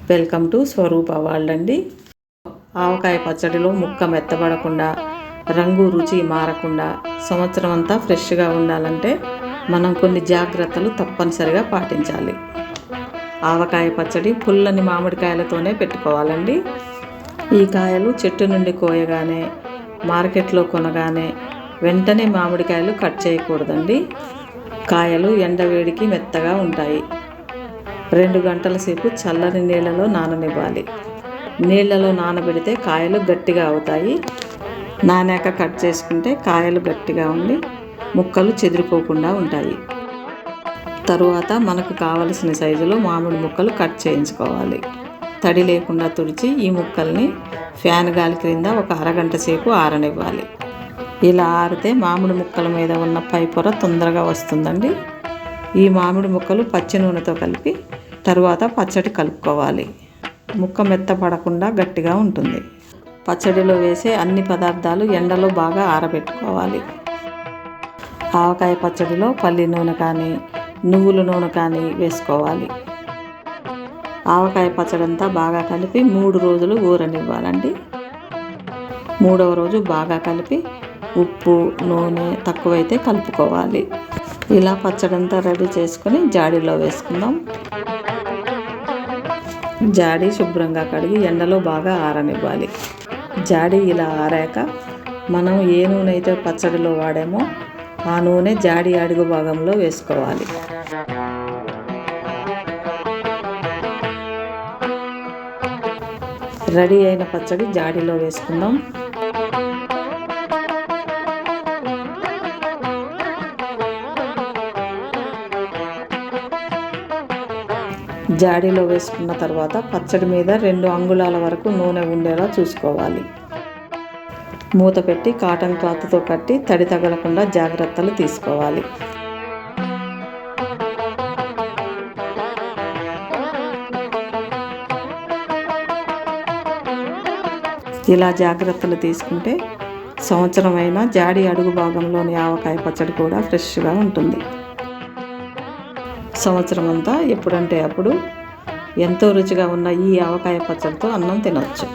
Welcome to Swaroopa world అండి. ఆవకాయ పచ్చడిలో ముక్క మెత్తబడకుండా, రంగు రుచి మారకుండా, సంవత్సరం అంతా ఫ్రెష్గా ఉండాలంటే మనం కొన్ని జాగ్రత్తలు తప్పనిసరిగా పాటించాలి. ఆవకాయ పచ్చడి పుల్లని మామిడికాయలతోనే పెట్టుకోవాలండి. ఈ కాయలు చెట్టు నుండి కోయగానే, మార్కెట్లో కొనగానే వెంటనే మామిడికాయలు కట్ చేయకూడదండి. కాయలు ఎండవేడికి మెత్తగా ఉంటాయి. 2 గంటల సేపు చల్లని నీళ్ళలో నాననివ్వాలి. నీళ్ళలో నానబెడితే కాయలు గట్టిగా అవుతాయి. నానాక కట్ చేసుకుంటే కాయలు గట్టిగా ఉండి ముక్కలు చెదిరిపోకుండా ఉంటాయి. తరువాత మనకు కావలసిన సైజులో మామిడి ముక్కలు కట్ చేయించుకోవాలి. తడి లేకుండా తుడిచి ఈ ముక్కల్ని ఫ్యాన్ గాలి క్రింద ఒక అరగంట సేపు ఆరనివ్వాలి. ఇలా ఆరితే మామిడి ముక్కల మీద ఉన్న పై పొర తొందరగా వస్తుందండి. ఈ మామిడి ముక్కలు పచ్చి నూనెతో కలిపి తరువాత పచ్చడి కలుపుకోవాలి. ముక్క మెత్తపడకుండా గట్టిగా ఉంటుంది. పచ్చడిలో వేసే అన్ని పదార్థాలు ఎండలో బాగా ఆరబెట్టుకోవాలి. ఆవకాయ పచ్చడిలో పల్లి నూనె కానీ, నువ్వుల నూనె కానీ వేసుకోవాలి. ఆవకాయ పచ్చడి అంతా బాగా కలిపి 3 రోజులు ఊరనివ్వాలండి. 3వ రోజు బాగా కలిపి ఉప్పు, నూనె తక్కువైతే కలుపుకోవాలి. ఇలా పచ్చడంతా రెడీ చేసుకొని జాడీలో వేసుకుందాం. జాడీ శుభ్రంగా కడిగి ఎండలో బాగా ఆరనివ్వాలి. జాడీ ఇలా ఆరాక మనం ఏ నూనె అయితే పచ్చడిలో వాడామో ఆ నూనె జాడీ అడుగు భాగంలో వేసుకోవాలి. రెడీ అయిన పచ్చడి జాడీలో వేసుకుందాం. జాడీలో వేసుకున్న తర్వాత పచ్చడి మీద 2 అంగుళాల వరకు నూనె ఉండేలా చూసుకోవాలి. మూత పెట్టి కాటన్ క్లాత్తో కట్టి తడి తగలకుండా జాగ్రత్తలు తీసుకోవాలి. ఇలా జాగ్రత్తలు తీసుకుంటే సంవత్సరమైనా జాడీ అడుగు భాగంలోని ఆవకాయ పచ్చడి కూడా ఫ్రెష్గా ఉంటుంది. సంవత్సరం అంతా ఎప్పుడంటే అప్పుడు ఎంతో రుచిగా ఉన్న ఈ ఆవకాయ పచ్చడితో అన్నం తినవచ్చు.